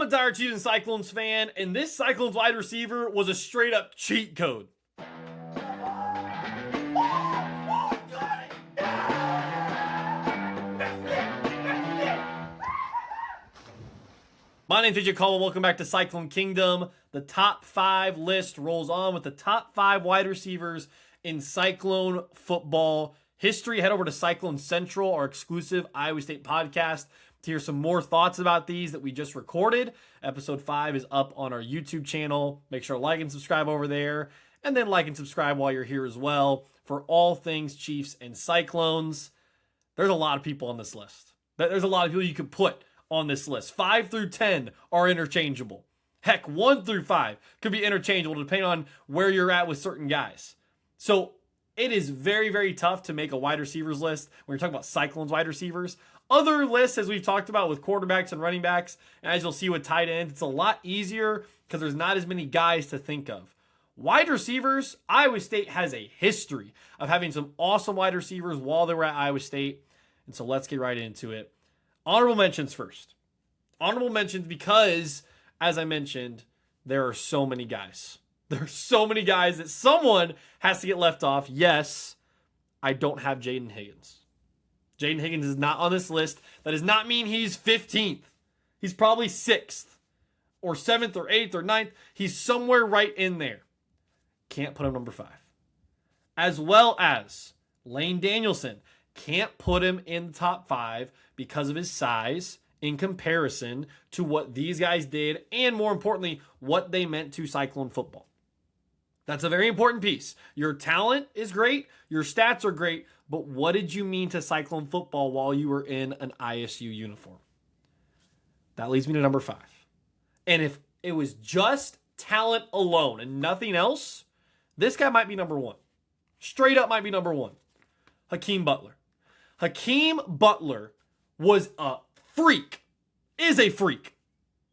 I'm a dire Chiefs and Cyclones fan, and this Cyclones wide receiver was a straight up cheat code. My name's AJ Caldwell. Welcome back to Cyclone Kingdom. The top 5 list rolls on with the top 5 wide receivers in Cyclone football history. Head over to Cyclone Central, our exclusive Iowa State podcast, to hear some more thoughts about these that we just recorded. Episode 5 is up on our YouTube channel. Make sure to like and subscribe over there. And then like and subscribe while you're here as well for all things Chiefs and Cyclones. There's a lot of people on this list. There's a lot of people you could put on this list. 5 through 10 are interchangeable. Heck, 1 through 5 could be interchangeable depending on where you're at with certain guys. So it is very, very tough to make a wide receivers list when you're talking about Cyclones wide receivers. Other lists, as we've talked about with quarterbacks and running backs, and as you'll see with tight ends, it's a lot easier because there's not as many guys to think of. Wide receivers, Iowa State has a history of having some awesome wide receivers while they were at Iowa State. And so let's get right into it. Honorable mentions first. Honorable mentions because, as I mentioned, there are so many guys. There are so many guys that someone has to get left off. Yes, I don't have Jaden Higgins. Jaden Higgins is not on this list. That does not mean he's 15th. He's probably 6th or 7th or 8th or 9th. He's somewhere right in there. Can't put him number 5. As well as Lane Danielson. Can't put him in the top 5 because of his size in comparison to what these guys did and, more importantly, what they meant to Cyclone football. That's a very important piece. Your talent is great. Your stats are great. But what did you mean to Cyclone football while you were in an ISU uniform? That leads me to number 5. And if it was just talent alone and nothing else, this guy might be number 1. Straight up might be number 1. Hakeem Butler. Hakeem Butler was a freak, is a freak.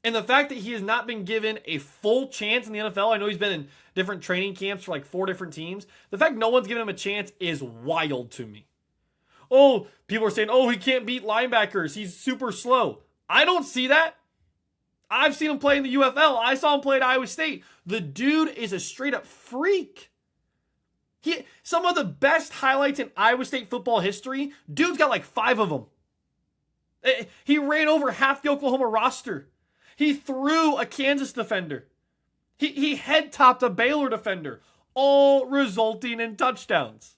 And the fact that he has not been given a full chance in the NFL, I know he's been in different training camps for like 4 different teams. The fact no one's given him a chance is wild to me. Oh, people are saying, oh, he can't beat linebackers. He's super slow. I don't see that. I've seen him play in the UFL. I saw him play at Iowa State. The dude is a straight up freak. Some of the best highlights in Iowa State football history, dude's got like 5 of them. He ran over half the Oklahoma roster. He threw a Kansas defender. He head-topped a Baylor defender, all resulting in touchdowns.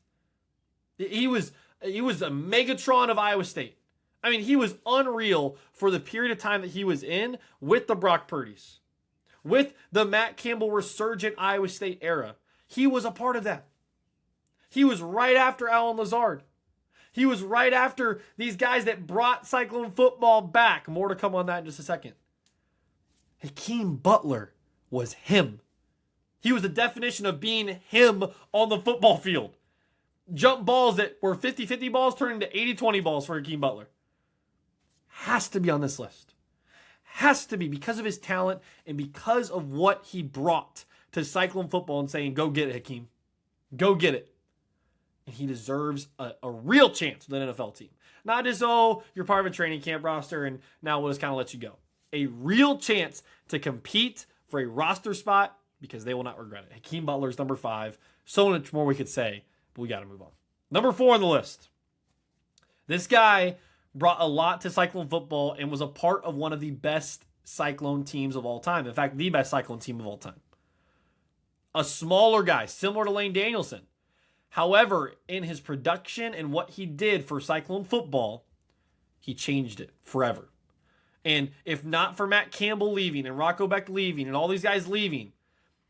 He was a Megatron of Iowa State. I mean, he was unreal for the period of time that he was in with the Brock Purdy's, with the Matt Campbell resurgent Iowa State era. He was a part of that. He was right after Allen Lazard. He was right after these guys that brought Cyclone football back. More to come on that in just a second. Hakeem Butler was him. He was the definition of being him on the football field. Jump balls that were 50-50 balls turned into 80-20 balls for Hakeem Butler. Has to be on this list. Has to be because of his talent and because of what he brought to Cyclone football and saying, go get it, Hakeem. Go get it. And he deserves a real chance with an NFL team. Not just, oh, you're part of a training camp roster and now we'll just kind of let you go. A real chance to compete for a roster spot because they will not regret it. Hakeem Butler's number 5. So much more we could say, but we got to move on. Number 4 on the list. This guy brought a lot to Cyclone football and was a part of one of the best Cyclone teams of all time. In fact, the best Cyclone team of all time. A smaller guy, similar to Lane Danielson. However, in his production and what he did for Cyclone football, he changed it forever. And if not for Matt Campbell leaving and Rocco Beck leaving and all these guys leaving,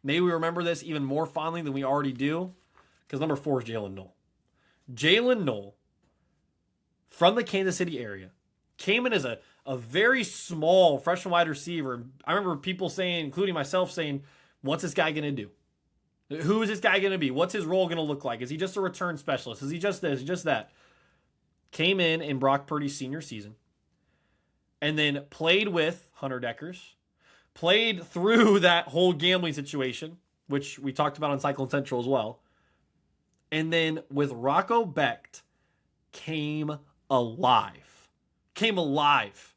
maybe we remember this even more fondly than we already do. Because number 4 is Jalen Knoll. Jalen Knoll, from the Kansas City area, came in as a very small freshman wide receiver. I remember people saying, including myself, saying, what's this guy going to do? Who is this guy going to be? What's his role going to look like? Is he just a return specialist? Is he just this, just that? Came in Brock Purdy's senior season. And then played with Hunter Deckers. Played through that whole gambling situation, which we talked about on Cyclone Central as well. And then with Rocco Becht, came alive. Came alive.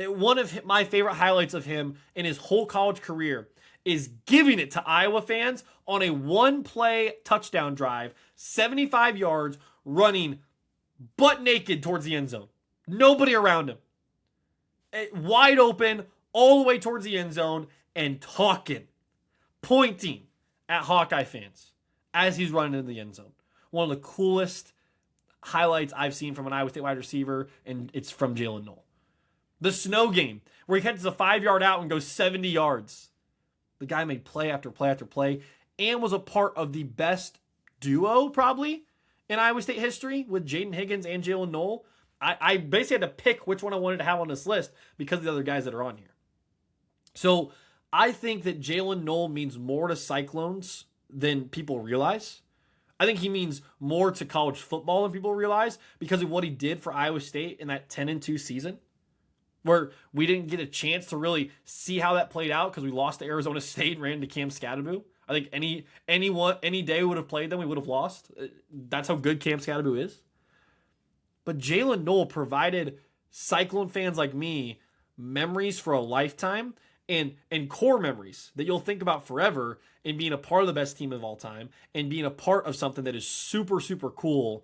One of my favorite highlights of him in his whole college career is giving it to Iowa fans on a one-play touchdown drive, 75 yards, running butt naked towards the end zone. Nobody around him. Wide open, all the way towards the end zone, and talking, pointing at Hawkeye fans as he's running into the end zone. One of the coolest highlights I've seen from an Iowa State wide receiver, and it's from Jalen Knoll. The snow game, where he catches a 5-yard out and goes 70 yards. The guy made play after play after play and was a part of the best duo, probably, in Iowa State history with Jaden Higgins and Jalen Knoll. I basically had to pick which one I wanted to have on this list because of the other guys that are on here. So I think that Jalen Knoll means more to Cyclones than people realize. I think he means more to college football than people realize because of what he did for Iowa State in that 10-2 season, where we didn't get a chance to really see how that played out because we lost to Arizona State and ran into Cam Scadaboo. I think any day we would have played them, we would have lost. That's how good Cam Scadaboo is. But Jalen Knoll provided Cyclone fans like me memories for a lifetime and core memories that you'll think about forever in being a part of the best team of all time and being a part of something that is super, super cool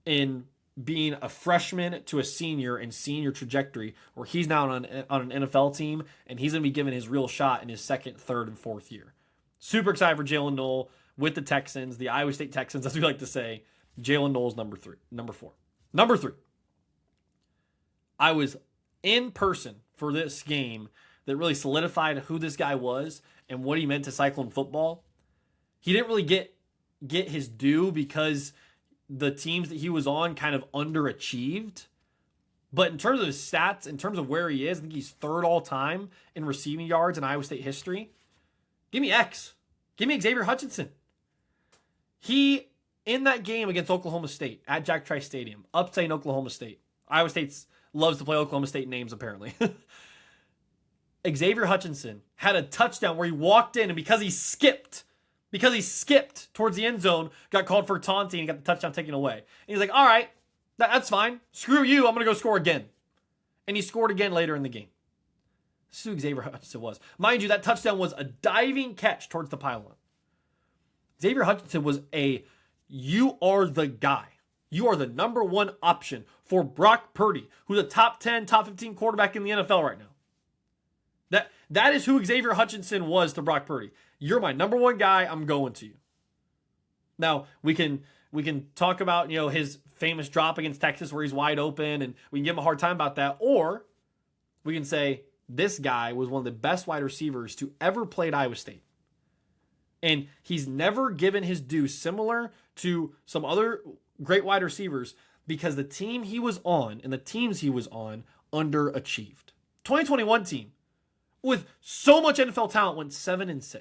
in being a freshman to a senior and senior trajectory where he's now on an NFL team and he's going to be given his real shot in his second, third, and fourth year. Super excited for Jalen Knoll with the Texans, the Iowa State Texans, as we like to say. Jalen Knoll's number 4. Number 3. I was in person for this game that really solidified who this guy was and what he meant to Cyclone football. He didn't really get his due because the teams that he was on kind of underachieved. But in terms of his stats, in terms of where he is, I think he's 3rd all time in receiving yards in Iowa State history. Give me X. Give me Xavier Hutchinson. He, in that game against Oklahoma State at Jack Trice Stadium, upsetting Oklahoma State. Iowa State loves to play Oklahoma State names, apparently. Xavier Hutchinson had a touchdown where he walked in, and because he skipped towards the end zone, got called for taunting and got the touchdown taken away. And he's like, all right, that's fine. Screw you. I'm going to go score again. And he scored again later in the game. This is who Xavier Hutchinson was. Mind you, that touchdown was a diving catch towards the pylon. Xavier Hutchinson was you are the guy. You are the number 1 option for Brock Purdy, who's a top 10, top 15 quarterback in the NFL right now. That is who Xavier Hutchinson was to Brock Purdy. You're my number 1 guy. I'm going to you. Now, we can talk about, his famous drop against Texas where he's wide open, and we can give him a hard time about that. Or we can say this guy was one of the best wide receivers to ever play at Iowa State. And he's never given his due, similar to some other great wide receivers, because the team he was on and the teams he was on underachieved. 2021 team with so much NFL talent went 7-6.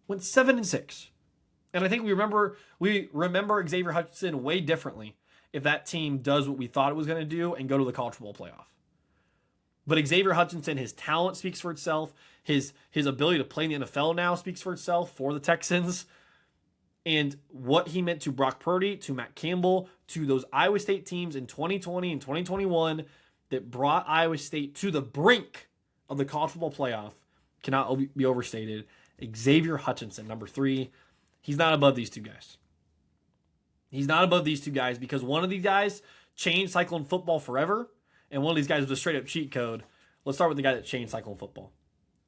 Went 7-6. And I think we remember Xavier Hutchinson way differently if that team does what we thought it was going to do and go to the college football playoff. But Xavier Hutchinson, his talent speaks for itself. His ability to play in the NFL now speaks for itself for the Texans. And what he meant to Brock Purdy, to Matt Campbell, to those Iowa State teams in 2020 and 2021 that brought Iowa State to the brink of the college football playoff cannot be overstated. Xavier Hutchinson, number 3. He's not above these two guys. He's not above these two guys because one of these guys changed Cyclone football forever, and one of these guys was a straight-up cheat code. Let's start with the guy that changed Cyclone football.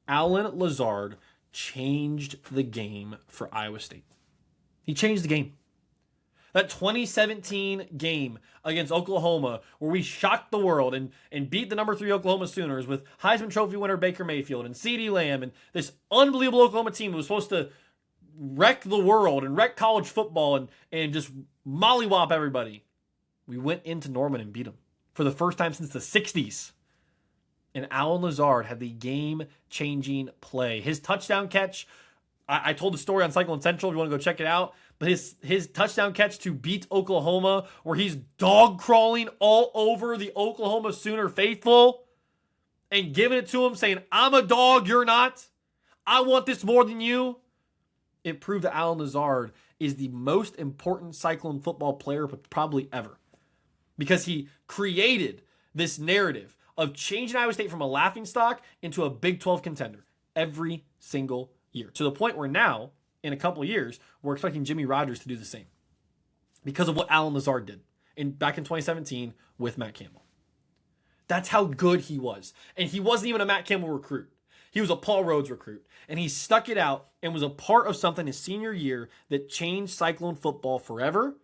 Allen Lazard changed the game for Iowa State. He changed the game. That 2017 game against Oklahoma where we shocked the world and beat the number 3 Oklahoma Sooners with Heisman Trophy winner Baker Mayfield and CeeDee Lamb and this unbelievable Oklahoma team that was supposed to wreck the world and wreck college football and just mollywop everybody. We went into Norman and beat them for the first time since the 60s. And Allen Lazard had the game-changing play. His touchdown catch, I told the story on Cyclone Central if you want to go check it out. But his touchdown catch to beat Oklahoma, where he's dog crawling all over the Oklahoma Sooner faithful and giving it to him, saying, I'm a dog, you're not. I want this more than you. It proved that Allen Lazard is the most important Cyclone football player probably ever. Because he created this narrative of changing Iowa State from a laughingstock into a Big 12 contender every single year. To the point where now, in a couple of years, we're expecting Jimmy Rogers to do the same because of what Alan Lazard did back in 2017 with Matt Campbell. That's how good he was. And he wasn't even a Matt Campbell recruit. He was a Paul Rhodes recruit. And he stuck it out and was a part of something his senior year that changed Cyclone football forever.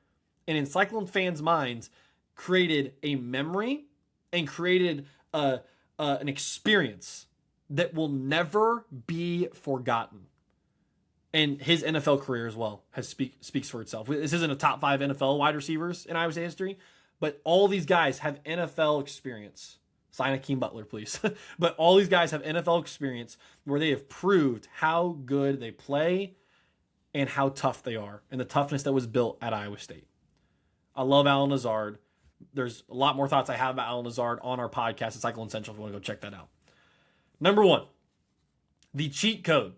And in Cyclone fans' minds, created a memory and created an experience that will never be forgotten. And his NFL career as well speaks for itself. This isn't a top 5 NFL wide receivers in Iowa State history, but all these guys have NFL experience. Sign Akeem Butler, please. But all these guys have NFL experience where they have proved how good they play and how tough they are, and the toughness that was built at Iowa State. I love Alan Lazard. There's a lot more thoughts I have about Alan Lazard on our podcast at Cyclone Central if you want to go check that out. Number 1, the cheat code.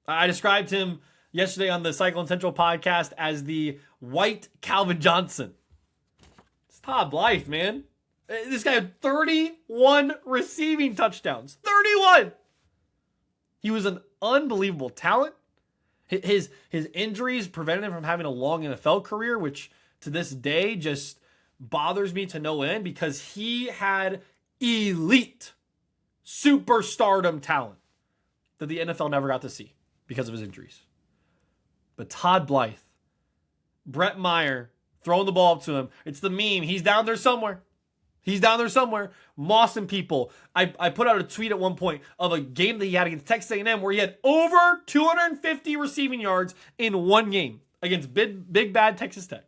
I described him yesterday on the Cyclone Central podcast as the white Calvin Johnson. It's Todd Blythe, man. This guy had 31 receiving touchdowns. 31! He was an unbelievable talent. His injuries prevented him from having a long NFL career, which to this day just bothers me to no end because he had elite superstardom talent that the NFL never got to see because of his injuries. But Todd Blythe, Brett Meyer throwing the ball up to him. It's the meme. He's down there somewhere. He's down there somewhere, mossing people. I put out a tweet at one point of a game that he had against Texas A&M where he had over 250 receiving yards in one game against big bad Texas Tech.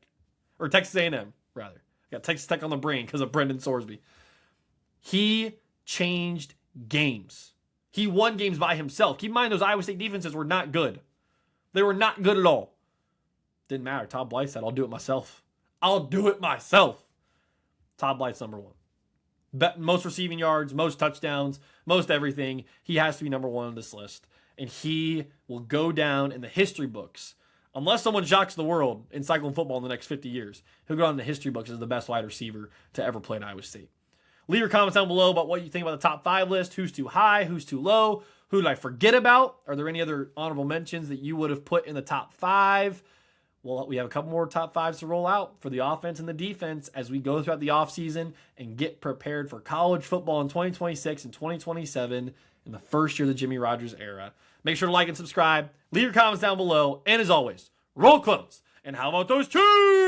Or Texas A&M, rather. I got Texas Tech on the brain because of Brendan Sorsby. He changed games. He won games by himself. Keep in mind, those Iowa State defenses were not good. They were not good at all. Didn't matter. Todd Blythe said, I'll do it myself. I'll do it myself. Todd Blythe's number 1. Most receiving yards, most touchdowns, most everything. He has to be number 1 on this list. And he will go down in the history books. Unless someone shocks the world in Cyclone football in the next 50 years, he'll go down in the history books as the best wide receiver to ever play at Iowa State. Leave your comments down below about what you think about the top 5 list. Who's too high? Who's too low? Who did I forget about? Are there any other honorable mentions that you would have put in the top 5? Well, we have a couple more top 5s to roll out for the offense and the defense as we go throughout the offseason and get prepared for college football in 2026 and 2027 in the first year of the Jimmy Rogers era. Make sure to like and subscribe. Leave your comments down below. And as always, roll clones. And how about those Chiefs?